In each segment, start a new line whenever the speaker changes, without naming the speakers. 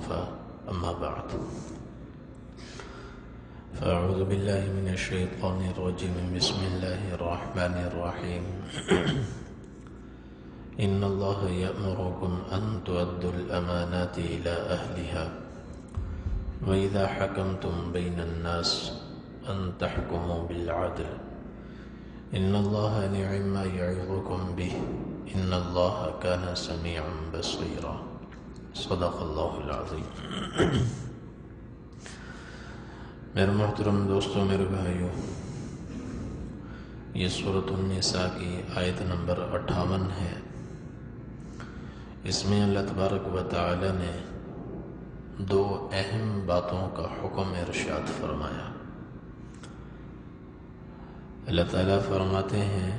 وكفى أما بعد فأعوذ بالله من الشيطان الرجيم بسم الله الرحمن الرحيم إن الله يأمركم أن تؤدوا الأمانات إلى أهلها وإذا حكمتم بين الناس أن تحكموا بالعدل إن الله نعم ما يعظكم به إن الله كان سميعا بصيرا صدق اللہ العظیم۔ میرے محترم دوستوں، میرے بھائیوں، یہ سورۃ النساء کی آیت نمبر 58 ہے۔ اس میں اللہ تبارک و تعالی نے دو اہم باتوں کا حکم ارشاد فرمایا۔ اللہ تعالیٰ فرماتے ہیں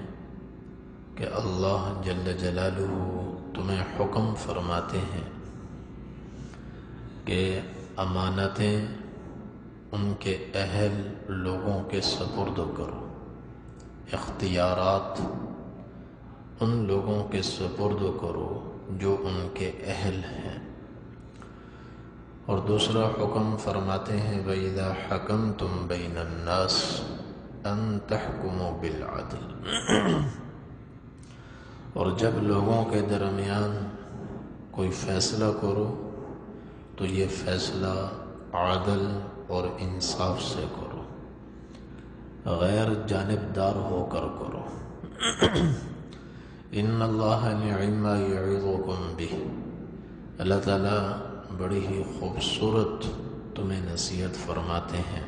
کہ اللہ جل جلالہ تمہیں حکم فرماتے ہیں کہ امانتیں ان کے اہل لوگوں کے سپرد کرو، اختیارات ان لوگوں کے سپرد کرو جو ان کے اہل ہیں، اور دوسرا حکم فرماتے ہیں وَإِذَا حَكَمْتُمْ بَيْنَ النَّاسِ أَن تَحْكُمُوا بِالْعَدْلِ، اور جب لوگوں کے درمیان کوئی فیصلہ کرو تو یہ فیصلہ عدل اور انصاف سے کرو، غیر جانبدار ہو کر کرو۔ ان اللہ نعم ما یعظکم بہ، اللہ تعالیٰ بڑی ہی خوبصورت تمہیں نصیحت فرماتے ہیں۔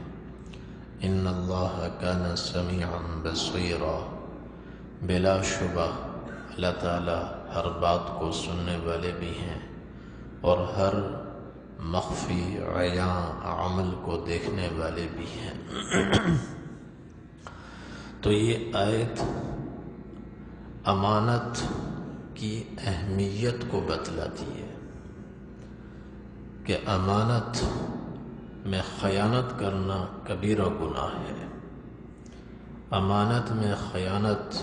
ان اللہ کان سمیعا بصیرا، بلا شبہ اللہ تعالیٰ ہر بات کو سننے والے بھی ہیں اور ہر مخفی عیاں عمل کو دیکھنے والے بھی ہیں۔ تو یہ آیت امانت کی اہمیت کو بتلاتی ہے کہ امانت میں خیانت کرنا کبیرہ گناہ ہے۔ امانت میں خیانت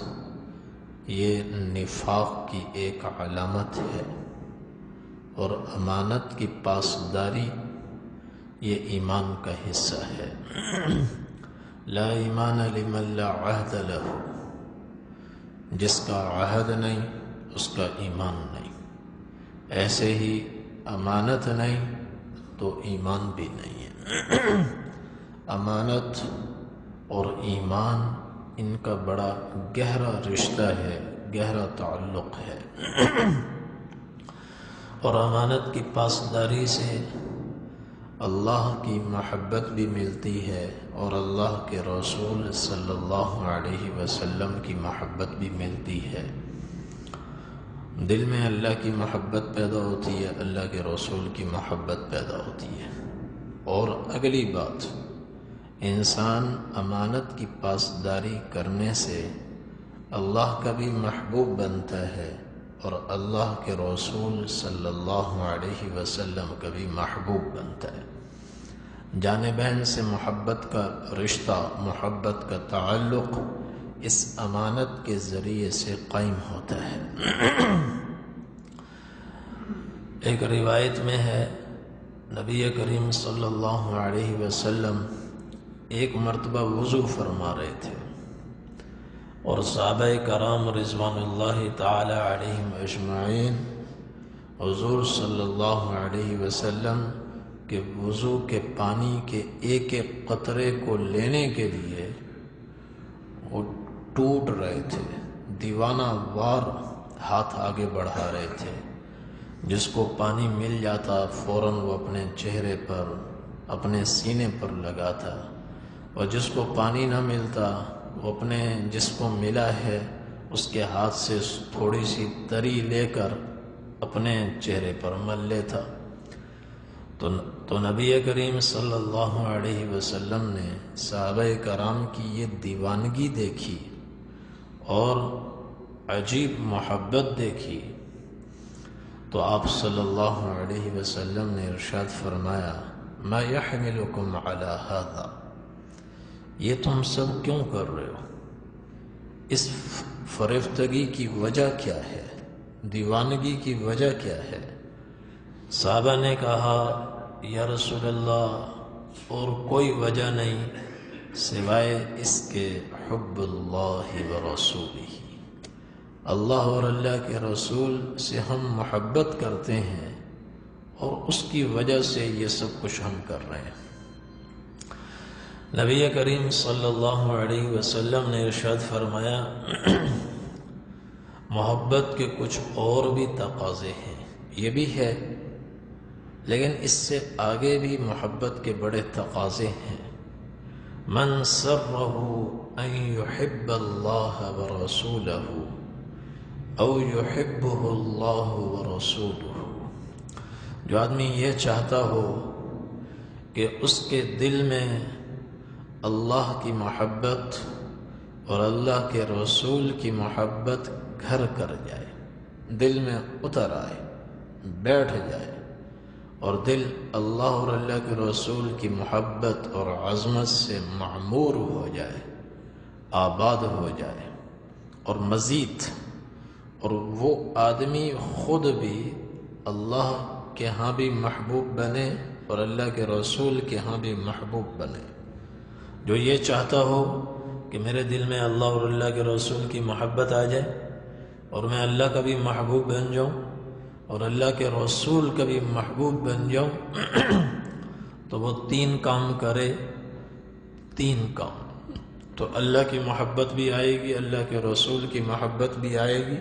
یہ نفاق کی ایک علامت ہے، اور امانت کی پاسداری یہ ایمان کا حصہ ہے۔ لا ایمان لمن لا عہد لہ، جس کا عہد نہیں اس کا ایمان نہیں، ایسے ہی امانت نہیں تو ایمان بھی نہیں ہے۔ امانت اور ایمان ان کا بڑا گہرا رشتہ ہے، گہرا تعلق ہے، اور امانت کی پاسداری سے اللہ کی محبت بھی ملتی ہے اور اللہ کے رسول صلی اللہ علیہ وسلم کی محبت بھی ملتی ہے۔ دل میں اللہ کی محبت پیدا ہوتی ہے، اللہ کے رسول کی محبت پیدا ہوتی ہے۔ اور اگلی بات، انسان امانت کی پاسداری کرنے سے اللہ کا بھی محبوب بنتا ہے اور اللہ کے رسول صلی اللہ علیہ وسلم کا بھی محبوب بنتا ہے۔ جانبین سے محبت کا رشتہ، محبت کا تعلق اس امانت کے ذریعے سے قائم ہوتا ہے۔ ایک روایت میں ہے نبی کریم صلی اللہ علیہ وسلم ایک مرتبہ وضو فرما رہے تھے، اور صحابہ کرام رضوان اللہ تعالی علیہم اجمعین حضور صلی اللہ علیہ وسلم کے وضو کے پانی کے ایک ایک قطرے کو لینے کے لیے وہ ٹوٹ رہے تھے، دیوانہ وار ہاتھ آگے بڑھا رہے تھے۔ جس کو پانی مل جاتا فوراً وہ اپنے چہرے پر، اپنے سینے پر لگاتا، اور جس کو پانی نہ ملتا وہ اپنے جس کو ملا ہے اس کے ہاتھ سے تھوڑی سی تری لے کر اپنے چہرے پر مل لیتا۔ تو نبی کریم صلی اللہ علیہ وسلم نے صحابہ کرام کی یہ دیوانگی دیکھی اور عجیب محبت دیکھی، تو آپ صلی اللہ علیہ وسلم نے ارشاد فرمایا ما یحملکم علی ھذا، یہ تم سب کیوں کر رہے ہو؟ اس فریفتگی کی وجہ کیا ہے؟ دیوانگی کی وجہ کیا ہے؟ صحابہ نے کہا یا رسول اللہ اور کوئی وجہ نہیں سوائے اس کے حب اللہ و رسولہ، اللہ اور اللہ کے رسول سے ہم محبت کرتے ہیں اور اس کی وجہ سے یہ سب کچھ ہم کر رہے ہیں۔ نبی کریم صلی اللہ علیہ وسلم نے ارشاد فرمایا محبت کے کچھ اور بھی تقاضے ہیں، یہ بھی ہے لیکن اس سے آگے بھی محبت کے بڑے تقاضے ہیں۔ من سرہ ان یحب اللہ ورسولہ او یحبہ اللہ ورسولہ، جو آدمی یہ چاہتا ہو کہ اس کے دل میں اللہ کی محبت اور اللہ کے رسول کی محبت گھر کر جائے، دل میں اتر آئے، بیٹھ جائے، اور دل اللہ اور اللہ کے رسول کی محبت اور عظمت سے معمور ہو جائے، آباد ہو جائے، اور مزید اور وہ آدمی خود بھی اللہ کے ہاں بھی محبوب بنے اور اللہ کے رسول کے ہاں بھی محبوب بنے۔ جو یہ چاہتا ہو کہ میرے دل میں اللہ اور اللہ کے رسول کی محبت آ جائے اور میں اللہ کا بھی محبوب بن جاؤں اور اللہ کے رسول کا بھی محبوب بن جاؤں، تو وہ 3 کام کرے، 3 کام، تو اللہ کی محبت بھی آئے گی، اللہ کے رسول کی محبت بھی آئے گی،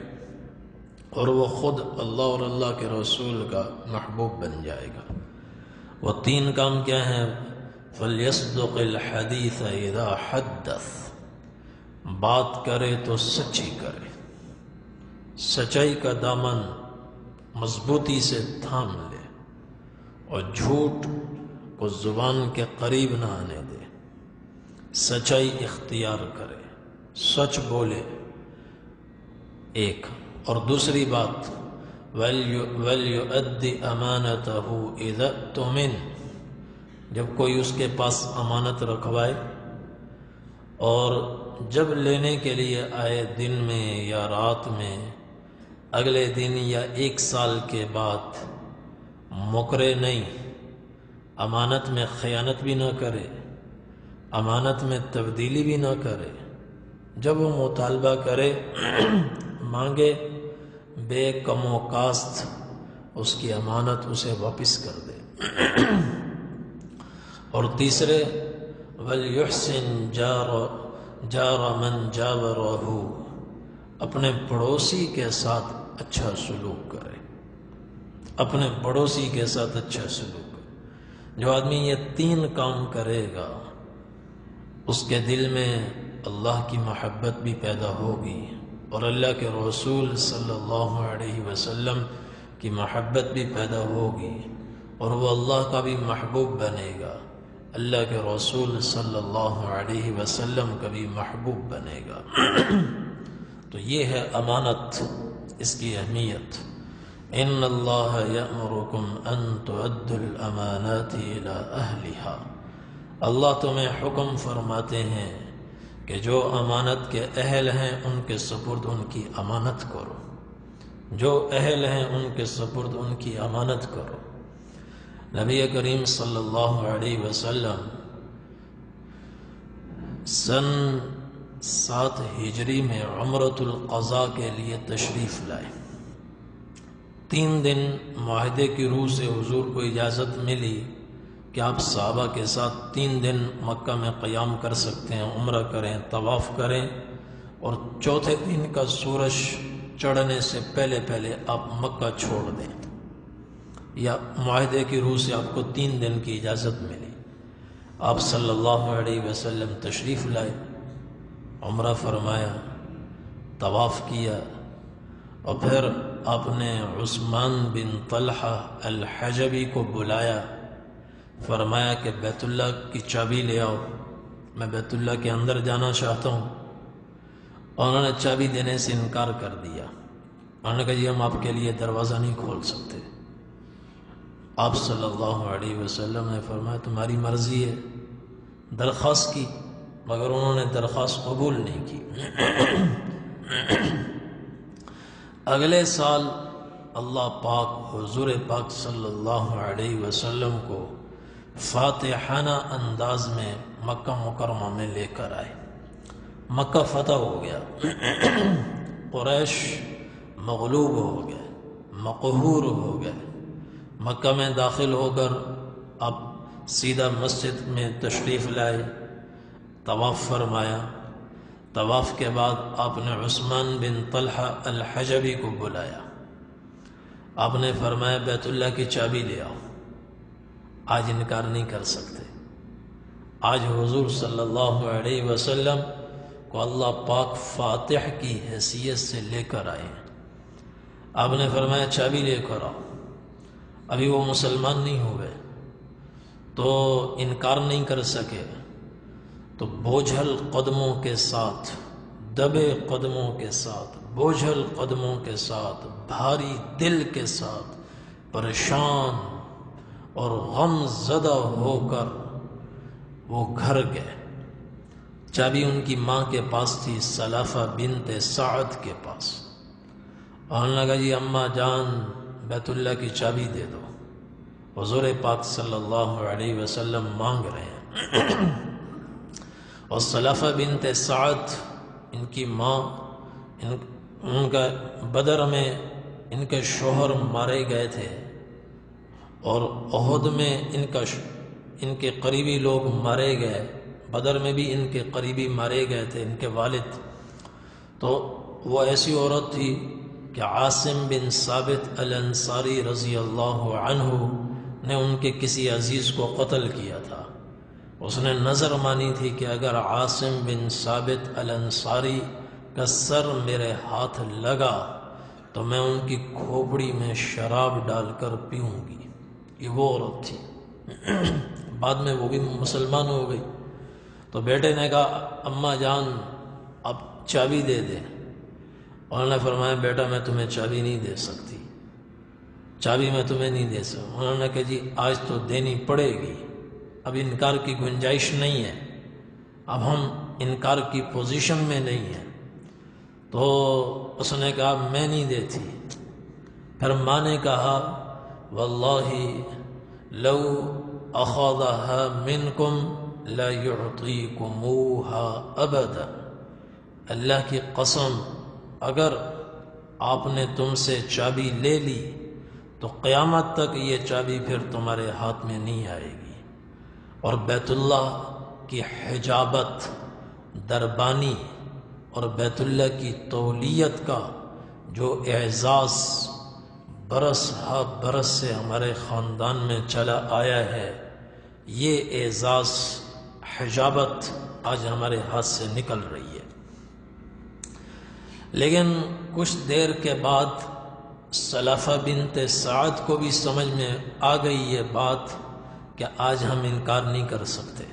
اور وہ خود اللہ اور اللہ کے رسول کا محبوب بن جائے گا۔ وہ 3 کام کیا ہیں؟ فَلْيَصْدُقِ الْحَدِيثَ إِذَا حَدَّثَ، بات کرے تو سچی کرے، سچائی کا دامن مضبوطی سے تھام لے اور جھوٹ کو زبان کے قریب نہ آنے دے، سچائی اختیار کرے، سچ بولے ایک، اور دوسری بات وَلْيُؤَدِّ أَمَانَتَهُ إِذَا اؤْتُمِنَ، جب کوئی اس کے پاس امانت رکھوائے اور جب لینے کے لیے آئے دن میں یا رات میں، اگلے دن یا 1 سال کے بعد مکرے نہیں، امانت میں خیانت بھی نہ کرے، امانت میں تبدیلی بھی نہ کرے، جب وہ مطالبہ کرے مانگے بے کم و کاست اس کی امانت اسے واپس کر دے۔ اور تیسرے وَلْيُحْسِنْ جَارَ مَنْ جَاوَرَهُ، اپنے پڑوسی کے ساتھ اچھا سلوک کرے، اپنے پڑوسی کے ساتھ اچھا سلوک کرے۔ جو آدمی یہ 3 کام کرے گا اس کے دل میں اللہ کی محبت بھی پیدا ہوگی اور اللہ کے رسول صلی اللہ علیہ وسلم کی محبت بھی پیدا ہوگی، اور وہ اللہ کا بھی محبوب بنے گا، اللہ کے رسول صلی اللہ علیہ وسلم کا بھی محبوب بنے گا۔ تو یہ ہے امانت، اس کی اہمیت۔ ان اللہ یأمرکم ان تؤدوا الامانات الی اہلہا، اللہ تمہیں حکم فرماتے ہیں کہ جو امانت کے اہل ہیں ان کے سپرد ان کی امانت کرو، جو اہل ہیں ان کے سپرد ان کی امانت کرو۔ نبی کریم صلی اللہ علیہ وسلم سن 7 ہجری میں عمرۃ القضاء کے لیے تشریف لائے۔ 3 دن معاہدے کی روح سے حضور کو اجازت ملی کہ آپ صحابہ کے ساتھ 3 دن مکہ میں قیام کر سکتے ہیں، عمرہ کریں، طواف کریں، اور 4تھے دن کا سورج چڑھنے سے پہلے پہلے آپ مکہ چھوڑ دیں، یا معاہدے کی روح سے آپ کو 3 دن کی اجازت ملی۔ آپ صلی اللہ علیہ وسلم تشریف لائے، عمرہ فرمایا، طواف کیا، اور پھر آپ نے عثمان بن طلحہ الحجبی کو بلایا، فرمایا کہ بیت اللہ کی چابی لے آؤ، میں بیت اللہ کے اندر جانا چاہتا ہوں۔ اور انہوں نے چابی دینے سے انکار کر دیا، انہوں نے کہا یہ ہم آپ کے لیے دروازہ نہیں کھول سکتے۔ آپ صلی اللہ علیہ وسلم نے فرمایا تمہاری مرضی ہے، درخواست کی، مگر انہوں نے درخواست قبول نہیں کی۔ اگلے سال اللہ پاک حضور پاک صلی اللہ علیہ وسلم کو فاتحانہ انداز میں مکہ مکرمہ میں لے کر آئے۔ مکہ فتح ہو گیا، قریش مغلوب ہو گئے، مقہور ہو گئے۔ مکہ میں داخل ہو کر اب سیدھا مسجد میں تشریف لائے، طواف فرمایا۔ طواف کے بعد آپ نے عثمان بن طلحہ الحجبی کو بلایا۔ آپ نے فرمایا بیت اللہ کی چابی لے آؤ، آج انکار نہیں کر سکتے۔ آج حضور صلی اللہ علیہ وسلم کو اللہ پاک فاتح کی حیثیت سے لے کر آئے ہیں۔ آپ نے فرمایا چابی لے کر آؤ۔ ابھی وہ مسلمان نہیں ہوئے تو انکار نہیں کر سکے، تو بوجھل قدموں کے ساتھ، دبے قدموں کے ساتھ، بوجھل قدموں کے ساتھ، بھاری دل کے ساتھ، پریشان اور غم زدہ ہو کر وہ گھر گئے۔ چابی ان کی ماں کے پاس تھی، سلافہ بنت سعد کے پاس۔ اور لگا جی اماں جان بیت اللہ کی چابی دے دو۔ حضور پاک صلی اللہ علیہ وسلم مانگ رہے ہیں، اور سلافہ بنت سعد ان کی ماں، ان کا بدر میں ان کے شوہر مارے گئے تھے، اور احد میں ان کے قریبی لوگ مارے گئے، بدر میں بھی ان کے قریبی مارے گئے تھے، ان کے والد۔ تو وہ ایسی عورت تھی کہ عاصم بن ثابت الانصاری رضی اللہ عنہ نے ان کے کسی عزیز کو قتل کیا تھا۔ اس نے نظر مانی تھی کہ اگر عاصم بن ثابت الانصاری کا سر میرے ہاتھ لگا تو میں ان کی کھوپڑی میں شراب ڈال کر پیوں گی۔ یہ وہ عورت تھی۔ بعد میں وہ بھی مسلمان ہو گئی۔ تو بیٹے نے کہا اماں جان اب چابی دے دے۔ اور انہوں نے فرمایا بیٹا میں تمہیں چابی نہیں دے سکتی، چابی میں تمہیں نہیں دے سکتا۔ انہوں نے کہا جی آج تو دینی پڑے گی، اب انکار کی گنجائش نہیں ہے، اب ہم انکار کی پوزیشن میں نہیں ہیں۔ تو اس نے کہا میں نہیں دیتی۔ پھر ماں نے کہا واللہ لو اخذها منکم لا يعطيكموها ابدا، اللہ کی قسم اگر آپ نے تم سے چابی لے لی تو قیامت تک یہ چابی پھر تمہارے ہاتھ میں نہیں آئے گی۔ اور بیت اللہ کی حجابت، دربانی اور بیت اللہ کی تولیت کا جو اعزاز برس ہا برس سے ہمارے خاندان میں چلا آیا ہے، یہ اعزاز حجابت آج ہمارے ہاتھ سے نکل رہی ہے۔ لیکن کچھ دیر کے بعد سلافہ بنت سعد کو بھی سمجھ میں آ گئی یہ بات کہ آج ہم انکار نہیں کر سکتے،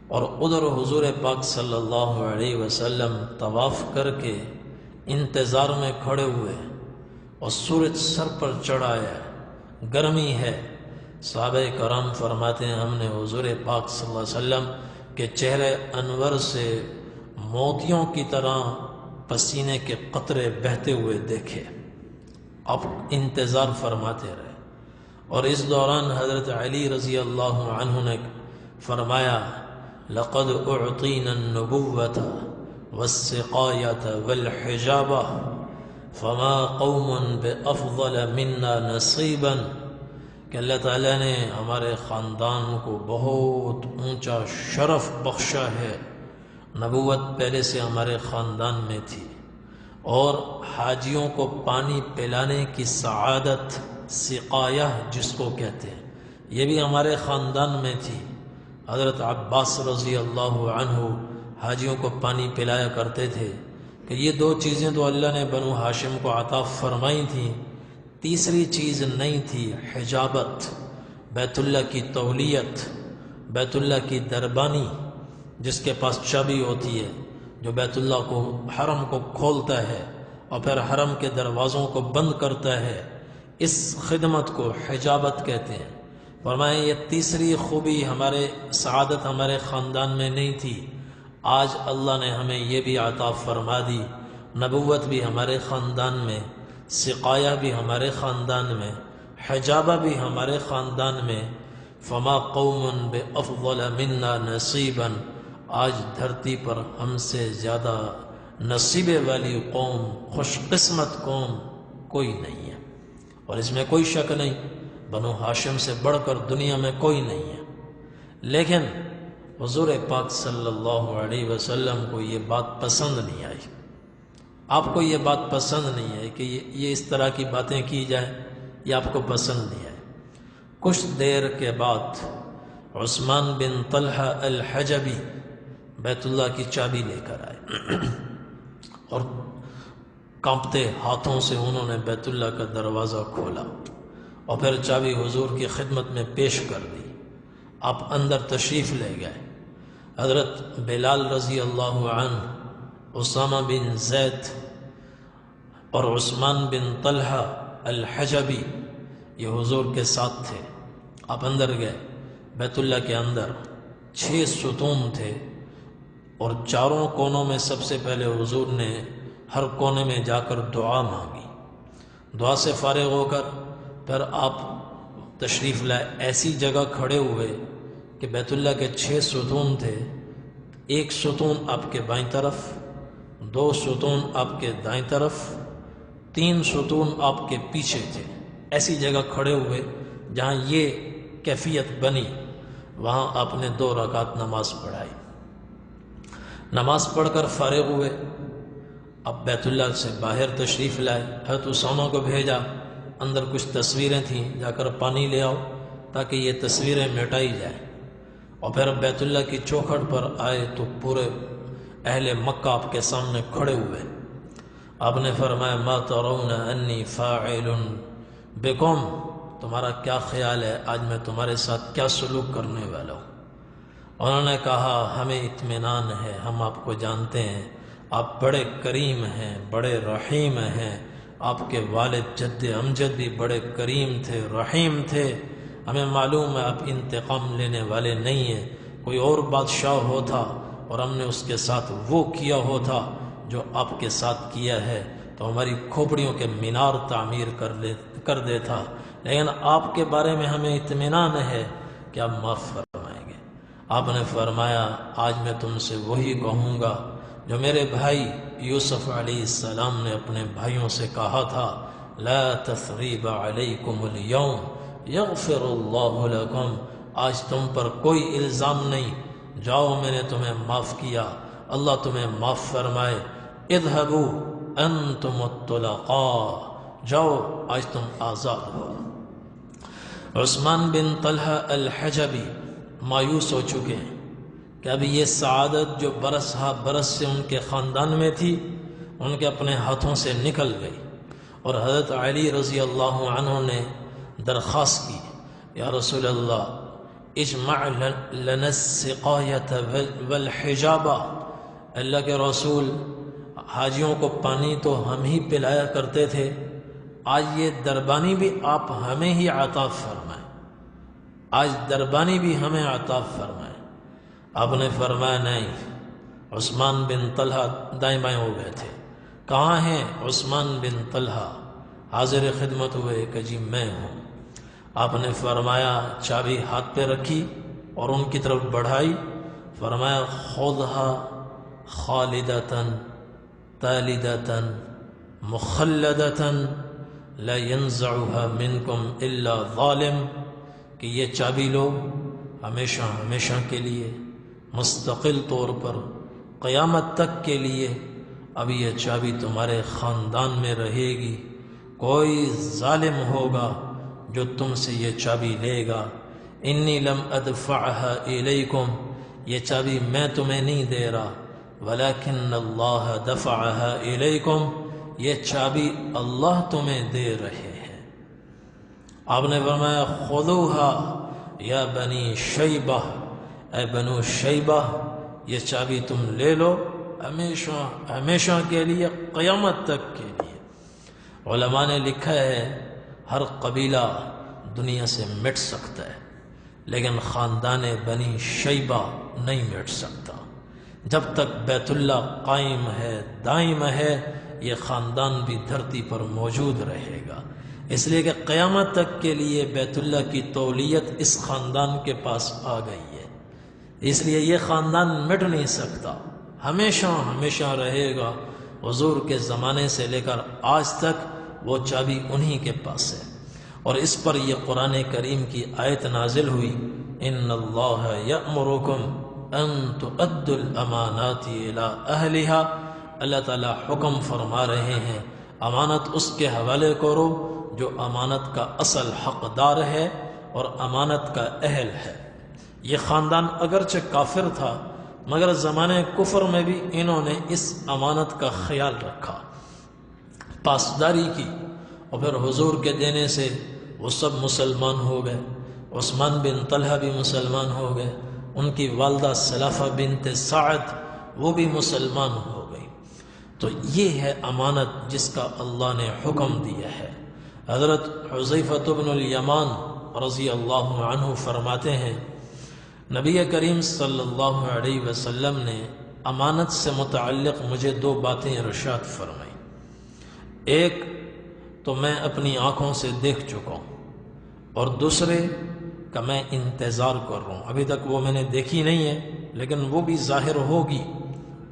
اور ادھر حضور پاک صلی اللہ علیہ وسلم طواف کر کے انتظار میں کھڑے ہوئے، اور سورج سر پر چڑھا ہے، گرمی ہے۔ صحابہ کرام فرماتے ہیں ہم نے حضور پاک صلی اللہ علیہ وسلم کے چہرے انور سے موتیوں کی طرح پسینے کے قطرے بہتے ہوئے دیکھے۔ اب انتظار فرماتے رہے، اور اس دوران حضرت علی رضی اللہ عنہ نے فرمایا لقد اعطینا النبوۃ والسقایۃ والحجابہ فما قوم بافضل منا نصیبا، کہ اللہ تعالیٰ نے ہمارے خاندان کو بہت اونچا شرف بخشا ہے۔ نبوت پہلے سے ہمارے خاندان میں تھی، اور حاجیوں کو پانی پلانے کی سعادت، سقایہ جس کو کہتے ہیں، یہ بھی ہمارے خاندان میں تھی۔ حضرت عباس رضی اللہ عنہ حاجیوں کو پانی پلایا کرتے تھے، کہ یہ دو چیزیں تو اللہ نے بنو ہاشم کو عطا فرمائی تھیں، تیسری چیز نہیں تھی، حجابت، بیت اللہ کی تولیت، بیت اللہ کی دربانی، جس کے پاس چابی ہوتی ہے، جو بیت اللہ کو، حرم کو کھولتا ہے اور پھر حرم کے دروازوں کو بند کرتا ہے، اس خدمت کو حجابت کہتے ہیں۔ فرمائیں یہ تیسری خوبی ہمارے سعادت ہمارے خاندان میں نہیں تھی، آج اللہ نے ہمیں یہ بھی عطا فرما دی۔ نبوت بھی ہمارے خاندان میں، سقایا بھی ہمارے خاندان میں، حجابہ بھی ہمارے خاندان میں، فما قوم بافضل منا نصیبا، آج دھرتی پر ہم سے زیادہ نصیبے والی قوم، خوش قسمت قوم کوئی نہیں ہے، اور اس میں کوئی شک نہیں بنو ہاشم سے بڑھ کر دنیا میں کوئی نہیں ہے۔ لیکن حضور پاک صلی اللہ علیہ وسلم کو یہ بات پسند نہیں آئی، آپ کو یہ بات پسند نہیں آئی کہ یہ اس طرح کی باتیں کی جائیں، یہ آپ کو پسند نہیں آئی۔ کچھ دیر کے بعد عثمان بن طلحہ الحجبی بیت اللہ کی چابی لے کر آئے اور کانپتے ہاتھوں سے انہوں نے بیت اللہ کا دروازہ کھولا اور پھر چابی حضور کی خدمت میں پیش کر دی۔ آپ اندر تشریف لے گئے۔ حضرت بلال رضی اللہ عنہ، اسامہ بن زید اور عثمان بن طلحہ الحجبی یہ حضور کے ساتھ تھے۔ آپ اندر گئے، بیت اللہ کے اندر 6 ستون تھے اور چاروں کونوں میں سب سے پہلے حضور نے ہر کونے میں جا کر دعا مانگی۔ دعا سے فارغ ہو کر پھر آپ تشریف لائے، ایسی جگہ کھڑے ہوئے کہ بیت اللہ کے 6 ستون تھے، 1 ستون آپ کے بائیں طرف، 2 ستون آپ کے دائیں طرف، 3 ستون آپ کے پیچھے تھے۔ ایسی جگہ کھڑے ہوئے جہاں یہ کیفیت بنی، وہاں آپ نے 2 رکعت نماز پڑھائی۔ نماز پڑھ کر فارغ ہوئے، اب بیت اللہ سے باہر تشریف لائے، حضرت اسامہ کو بھیجا، اندر کچھ تصویریں تھیں، جا کر پانی لے آؤ تاکہ یہ تصویریں مٹائی جائیں۔ اور پھر بیت اللہ کی چوکھٹ پر آئے تو پورے اہل مکہ آپ کے سامنے کھڑے ہوئے۔ آپ نے فرمایا ما ترون انی فاعل بکم، تمہارا کیا خیال ہے آج میں تمہارے ساتھ کیا سلوک کرنے والا ہوں؟ انہوں نے کہا ہمیں اطمینان ہے، ہم آپ کو جانتے ہیں، آپ بڑے کریم ہیں، بڑے رحیم ہیں، آپ کے والد جد امجد بھی بڑے کریم تھے، رحیم تھے، ہمیں معلوم ہے آپ انتقام لینے والے نہیں ہیں، کوئی اور بادشاہ ہوتا اور ہم نے اس کے ساتھ وہ کیا ہوتا جو آپ کے ساتھ کیا ہے تو ہماری کھوپڑیوں کے مینار تعمیر کر دیتا، لیکن آپ کے بارے میں ہمیں اطمینان ہے کہ آپ معاف فرمائیں گے۔ آپ نے فرمایا آج میں تم سے وہی کہوں گا جو میرے بھائی یوسف علیہ السلام نے اپنے بھائیوں سے کہا تھا، لا تثریب علیکم اليوم یغفر اللہ لکم، آج تم پر کوئی الزام نہیں، جاؤ میں نے تمہیں معاف کیا، اللہ تمہیں معاف فرمائے، اذهبوا انتم الطلقاء، جاؤ آج تم آزاد ہو۔ عثمان بن طلحہ الحجبی مایوس ہو چکے ہیں کہ ابھی یہ سعادت جو برس ہا برس سے ان کے خاندان میں تھی ان کے اپنے ہاتھوں سے نکل گئی، اور حضرت علی رضی اللہ عنہ نے درخواست کی یا رسول اللہ اجمع لنا السقایۃ والحجابہ، اللہ کے رسول حاجیوں کو پانی تو ہم ہی پلایا کرتے تھے، آج یہ دربانی بھی آپ ہمیں ہی عطا فرمائیں، آج دربانی بھی ہمیں عطا فرمائیں۔ آپ نے فرمایا نہیں۔ عثمان بن طلحہ دائیں بائیں ہو گئے تھے، کہاں ہیں عثمان بن طلحہ؟ حاضر خدمت ہوئے کہ جی میں ہوں۔ آپ نے فرمایا چابی ہاتھ پہ رکھی اور ان کی طرف بڑھائی، فرمایا خذھا خالدۃ تالدۃ مخلدۃ لا ينزعها منکم الا ظالم، کہ یہ چابی لو ہمیشہ ہمیشہ کے لیے، مستقل طور پر قیامت تک کے لیے، اب یہ چابی تمہارے خاندان میں رہے گی، کوئی ظالم ہوگا جو تم سے یہ چابی لے گا۔ انی لم ادفعها الیکم، یہ چابی میں تمہیں نہیں دے رہا، ولکن اللہ دفعها الیکم، یہ چابی اللہ تمہیں دے رہے ہیں۔ آپ نے فرمایا خذوها یا بنی شیبہ، اے بنو شیبہ یہ چابی تم لے لو ہمیشہ ہمیشہ کے لیے، قیامت تک کے لیے۔ علماء نے لکھا ہے ہر قبیلہ دنیا سے مٹ سکتا ہے لیکن خاندان بنی شیبہ نہیں مٹ سکتا، جب تک بیت اللہ قائم ہے، دائم ہے، یہ خاندان بھی دھرتی پر موجود رہے گا، اس لیے کہ قیامت تک کے لیے بیت اللہ کی تولیت اس خاندان کے پاس آ گئی ہے، اس لیے یہ خاندان مٹ نہیں سکتا، ہمیشہ ہمیشہ رہے گا۔ حضور کے زمانے سے لے کر آج تک وہ چابی انہی کے پاس ہے، اور اس پر یہ قرآن کریم کی آیت نازل ہوئی، ان اللہ یأمرکم ان تؤدوا الامانات الی اہلہا۔ اللہ تعالیٰ حکم فرما رہے ہیں امانت اس کے حوالے کرو جو امانت کا اصل حقدار ہے اور امانت کا اہل ہے۔ یہ خاندان اگرچہ کافر تھا مگر زمانے کفر میں بھی انہوں نے اس امانت کا خیال رکھا، پاسداری کی، اور پھر حضور کے دینے سے وہ سب مسلمان ہو گئے۔ عثمان بن طلحہ بھی مسلمان ہو گئے، ان کی والدہ سلافہ بنت سعد وہ بھی مسلمان ہو گئی۔ تو یہ ہے امانت جس کا اللہ نے حکم دیا ہے۔ حضرت حذیفہ بن الیمان رضی اللہ عنہ فرماتے ہیں نبی کریم صلی اللہ علیہ وسلم نے امانت سے متعلق مجھے دو باتیں ارشاد فرمائیں۔ ایک تو میں اپنی آنکھوں سے دیکھ چکا ہوں، اور دوسرے کا میں انتظار کر رہا ہوں۔ ابھی تک وہ میں نے دیکھی نہیں ہے لیکن وہ بھی ظاہر ہوگی،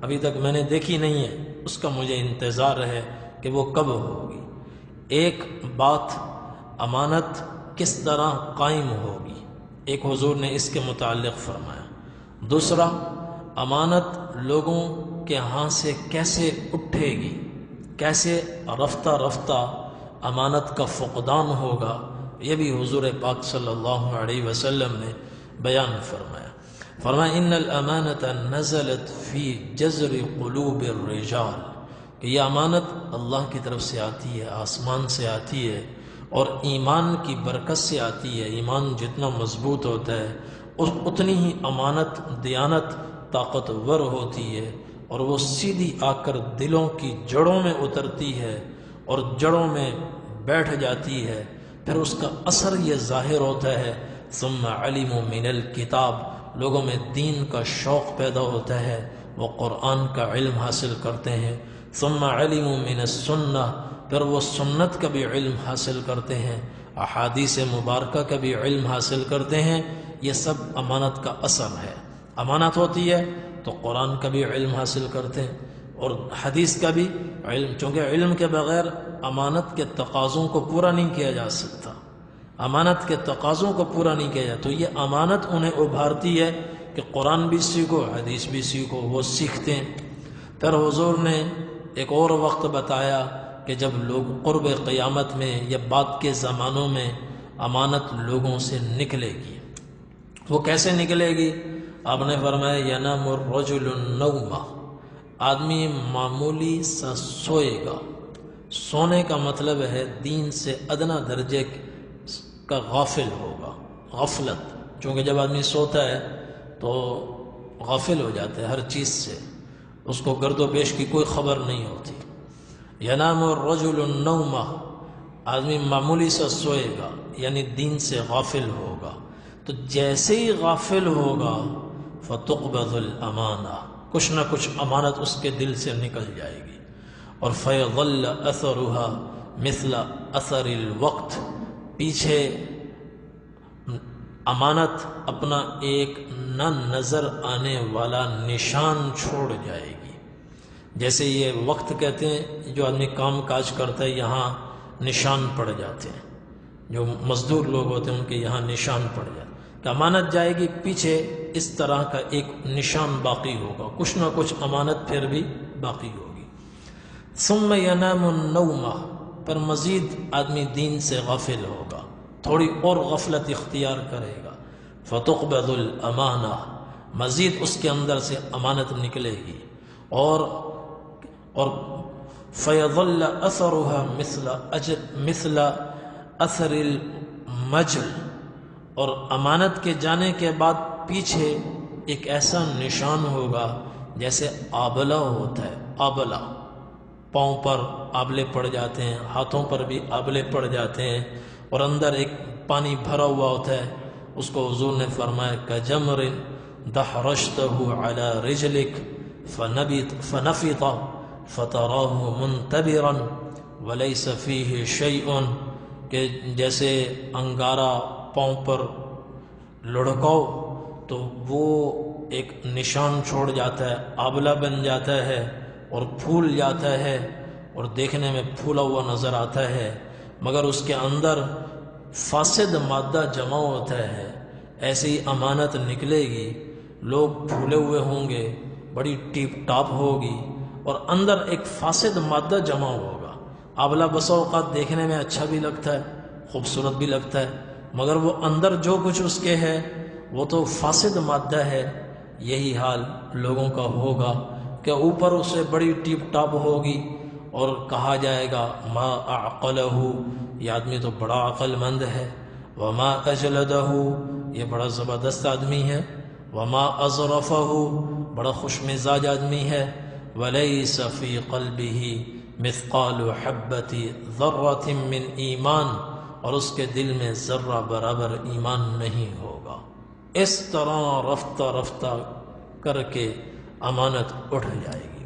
ابھی تک میں نے دیکھی نہیں ہے، اس کا مجھے انتظار ہے کہ وہ کب ہوگی۔ ایک بات امانت کس طرح قائم ہوگی، ایک حضور نے اس کے متعلق فرمایا۔ دوسرا امانت لوگوں کے ہاں سے کیسے اٹھے گی، کیسے رفتہ رفتہ امانت کا فقدان ہوگا، یہ بھی حضور پاک صلی اللہ علیہ وسلم نے بیان فرمایا۔ فرمایا ان الامانۃ نزلت فی جذر قلوب الرجال، کہ یہ امانت اللہ کی طرف سے آتی ہے، آسمان سے آتی ہے، اور ایمان کی برکت سے آتی ہے۔ ایمان جتنا مضبوط ہوتا ہے اتنی ہی امانت دیانت طاقتور ہوتی ہے، اور وہ سیدھی آ کر دلوں کی جڑوں میں اترتی ہے اور جڑوں میں بیٹھ جاتی ہے، پھر اس کا اثر یہ ظاہر ہوتا ہے۔ ثم علموا من الکتاب، لوگوں میں دین کا شوق پیدا ہوتا ہے، وہ قرآن کا علم حاصل کرتے ہیں۔ ثم علموا من السنہ، پھر وہ سنت کا بھی علم حاصل کرتے ہیں، احادیث مبارکہ کا بھی علم حاصل کرتے ہیں۔ یہ سب امانت کا اثر ہے۔ امانت ہوتی ہے تو قرآن کا بھی علم حاصل کرتے ہیں اور حدیث کا بھی علم، چونکہ علم کے بغیر امانت کے تقاضوں کو پورا نہیں کیا جا سکتا، امانت کے تقاضوں کو پورا نہیں کیا جاتا، تو یہ امانت انہیں ابھارتی ہے کہ قرآن بھی سیکھو حدیث بھی سیکھو، وہ سیکھتے ہیں۔ پھر حضور نے ایک اور وقت بتایا کہ جب لوگ قرب قیامت میں یا بعد کے زمانوں میں امانت لوگوں سے نکلے گی۔ وہ کیسے نکلے گی؟ آپ نے فرمایا ینام الرجل النوم، آدمی معمولی سا سوئے گا۔ سونے کا مطلب ہے دین سے ادنا درجے کا غافل ہوگا، غفلت، چونکہ جب آدمی سوتا ہے تو غافل ہو جاتا ہے ہر چیز سے، اس کو گرد و پیش کی کوئی خبر نہیں ہوتی۔ ینام الرجل النوم، آدمی معمولی سا سوئے گا یعنی دین سے غافل ہوگا، تو جیسے ہی غافل ہوگا فتقبض الامانہ، کچھ نہ کچھ امانت اس کے دل سے نکل جائے گی، اور فیظل اثرها مثل اثر الوقت، پیچھے امانت اپنا ایک نہ نظر آنے والا نشان چھوڑ جائے گی۔ جیسے یہ وقت کہتے ہیں، جو آدمی کام کاج کرتا ہے یہاں نشان پڑ جاتے ہیں، جو مزدور لوگ ہوتے ہیں ان کے یہاں نشان پڑ جاتے ہیں، کہ امانت جائے گی پیچھے اس طرح کا ایک نشان باقی ہوگا، کچھ نہ کچھ امانت پھر بھی باقی ہوگی۔ ثم ینام النوم، پر مزید آدمی دین سے غافل ہوگا، تھوڑی اور غفلت اختیار کرے گا، فتقبض الامانہ، مزید اس کے اندر سے امانت نکلے گی، اور فیظل اثرها مثل اثر المجل، اور امانت کے جانے کے بعد پیچھے ایک ایسا نشان ہوگا جیسے آبلہ ہوتا ہے، آبلہ، پاؤں پر آبلے پڑ جاتے ہیں، ہاتھوں پر بھی آبلے پڑ جاتے ہیں، اور اندر ایک پانی بھرا ہوا ہوتا ہے، اس کو حضور نے فرمایا کجمر دحرجتہ علی رجلک فنفط، فتراہ منتبرا ولیس فیہ شیء، کہ جیسے انگارہ پاؤں پر لڑکاؤ تو وہ ایک نشان چھوڑ جاتا ہے، آبلہ بن جاتا ہے اور پھول جاتا ہے اور دیکھنے میں پھولا ہوا نظر آتا ہے، مگر اس کے اندر فاسد مادہ جمع ہوتا ہے، ایسی امانت نکلے گی، لوگ پھولے ہوئے ہوں گے، بڑی ٹیپ ٹاپ ہوگی اور اندر ایک فاسد مادہ جمع ہوگا۔ آبلہ بسا اوقات دیکھنے میں اچھا بھی لگتا ہے، خوبصورت بھی لگتا ہے، مگر وہ اندر جو کچھ اس کے ہے وہ تو فاسد مادہ ہے۔ یہی حال لوگوں کا ہوگا کہ اوپر اسے بڑی ٹیپ ٹاپ ہوگی اور کہا جائے گا ما اعقلہ، یہ آدمی تو بڑا عقل مند ہے، وما اجلدہ، یہ بڑا زبردست آدمی ہے، وما اظرفہ، بڑا خوش مزاج آدمی ہے، ولیس فی قلبہ مثقال حبۃ ذرۃ من ایمان، اور اس کے دل میں ذرہ برابر ایمان نہیں ہوگا۔ اس طرح رفتہ رفتہ کر کے امانت اٹھ جائے گی۔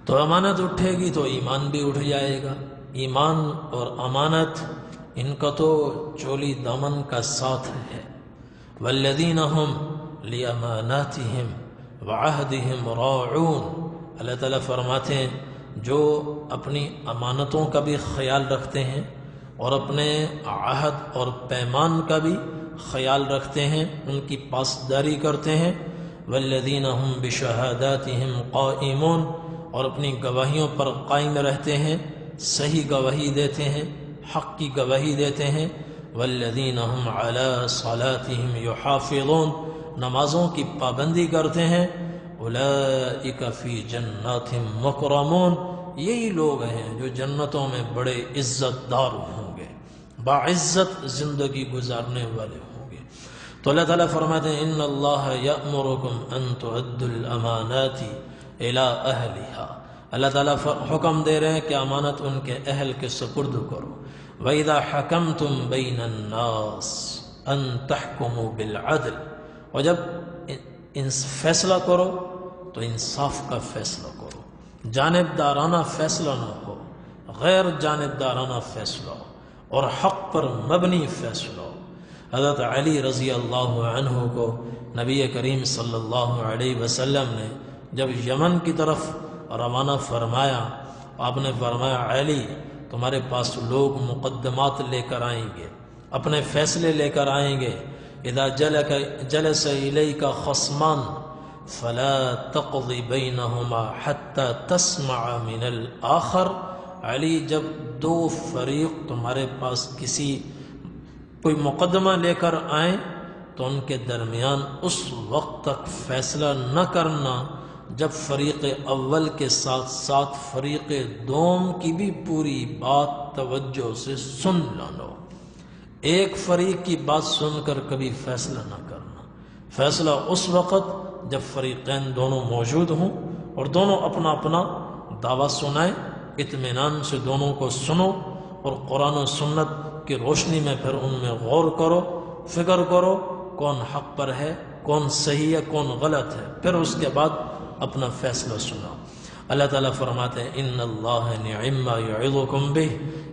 تو امانت اٹھے گی تو ایمان بھی اٹھ جائے گا۔ ایمان اور امانت ان کا تو چولی دامن کا ساتھ ہے۔ والذین هم لاماناتهم وعہدهم راعون، اللہ تعالیٰ فرماتے ہیں جو اپنی امانتوں کا بھی خیال رکھتے ہیں اور اپنے عہد اور پیمان کا بھی خیال رکھتے ہیں، ان کی پاسداری کرتے ہیں۔ والذین هم بشہاداتهم قائمون، اور اپنی گواہیوں پر قائم رہتے ہیں، صحیح گواہی دیتے ہیں، حق کی گواہی دیتے ہیں۔ والذین هم علی صلاتهم یحافظون، نمازوں کی پابندی کرتے ہیں۔ اولئک فی جنات مکرمون، یہی لوگ ہیں جو جنتوں میں بڑے عزت دار ہوں گے، باعزت زندگی گزارنے والے ہوں گے۔ تو اللہ تعالیٰ فرماتے ہیں ان اللہ یأمرکم ان تؤدوا الامانات الی اہلہا، اللہ تعالیٰ حکم دے رہے ہیں کہ امانت ان کے اہل کے سپرد کرو۔ وَإِذَا حَكَمْتُمْ بَيْنَ النَّاسِ أَن تَحْكُمُوا بِالْعَدْلِ، اور جب فیصلہ کرو تو انصاف کا فیصلہ کرو، جانبدارانہ فیصلہ نہ ہو، غیر جانبدارانہ فیصلہ ہو اور حق پر مبنی فیصلہ ہو۔ حضرت علی رضی اللہ عنہ کو نبی کریم صلی اللہ علیہ وسلم نے جب یمن کی طرف روانہ فرمایا، آپ نے فرمایا علی تمہارے پاس لوگ مقدمات لے کر آئیں گے، اپنے فیصلے لے کر آئیں گے۔ اذا جلس الیک خصمان فلا تقض بینہما حتی تسمع من الآخر، علی جب دو فریق تمہارے پاس کوئی مقدمہ لے کر آئیں تو ان کے درمیان اس وقت تک فیصلہ نہ کرنا جب فریق اول کے ساتھ ساتھ فریق دوم کی بھی پوری بات توجہ سے سن لو۔ ایک فریق کی بات سن کر کبھی فیصلہ نہ کرنا، فیصلہ اس وقت جب فریقین دونوں موجود ہوں اور دونوں اپنا اپنا دعویٰ سنائیں، اطمینان سے دونوں کو سنو اور قرآن و سنت کی روشنی میں پھر ان میں غور کرو، فکر کرو کون حق پر ہے، کون صحیح ہے، کون غلط ہے، پھر اس کے بعد اپنا فیصلہ سناؤ۔ اللہ تعالیٰ فرماتے ہیں ان اللہ نعم ما یعظکم بہ،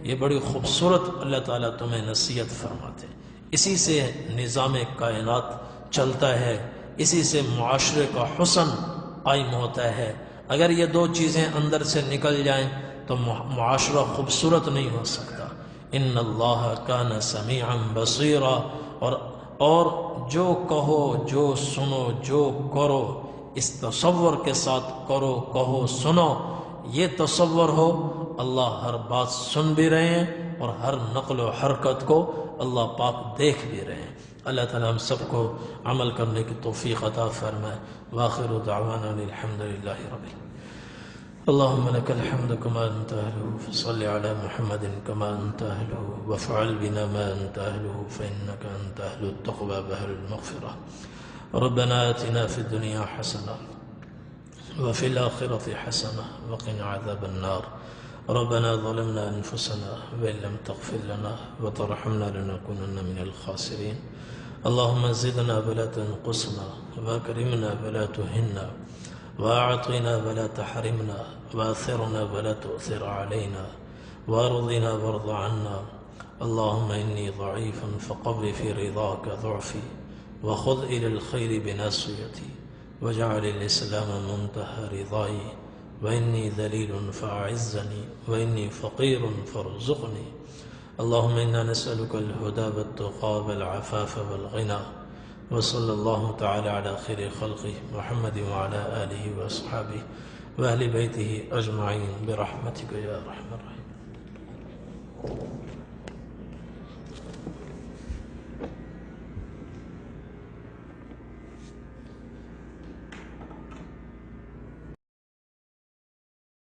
یہ بڑی خوبصورت اللہ تعالیٰ تمہیں نصیحت فرماتے ہیں۔ اسی سے نظام کائنات چلتا ہے، اسی سے معاشرے کا حسن قائم ہوتا ہے۔ اگر یہ دو چیزیں اندر سے نکل جائیں تو معاشرہ خوبصورت نہیں ہو سکتا۔ ان اللہ کان سمیعا بصیرا، اور جو کہو، جو سنو، جو کرو اس تصور کے ساتھ کرو، کہو، سنو، یہ تصور ہو اللہ ہر بات سن بھی رہے ہیں اور ہر نقل و حرکت کو اللہ پاک دیکھ بھی رہے ہیں۔ اللہ تعالیٰ ہم سب کو عمل کرنے کی توفیق عطا فرمائے۔ وآخر دعوانا الحمد للہ رب العالمین۔ اللهم لك الحمد كما أنت أهله، فصل على محمد كما أنت أهله، وافعل بنا ما أنت أهله، فإنك أنت أهل التقوى وأهل المغفرة۔ ربنا آتنا في الدنيا حسنة وفي الآخرة حسنة وقنا عذاب النار۔ ربنا ظلمنا أنفسنا وإن لم تغفر لنا وترحمنا لنكونن من الخاسرين۔ اللهم زدنا ولا تنقصنا، وأكرمنا ولا تهنا، وأعطنا ولا تحرمنا، وآثرنا ولا تؤثر علينا، وارضنا وارض عنا. اللهم إني ضعيف فقو في رضاك ضعفي، وخذ إلى الخير بناصيتي، واجعل الإسلام منتهى رضاي. وإني ذليل فأعزني، وإني فقير فارزقني. اللهم إنا نسألك الهدى والتقى والعفاف والغنى. وصلى الله تعالى على خير خلقه محمد وعلى آله وأصحابه وأهل بيته أجمعين برحمتك يا أرحم الراحمين.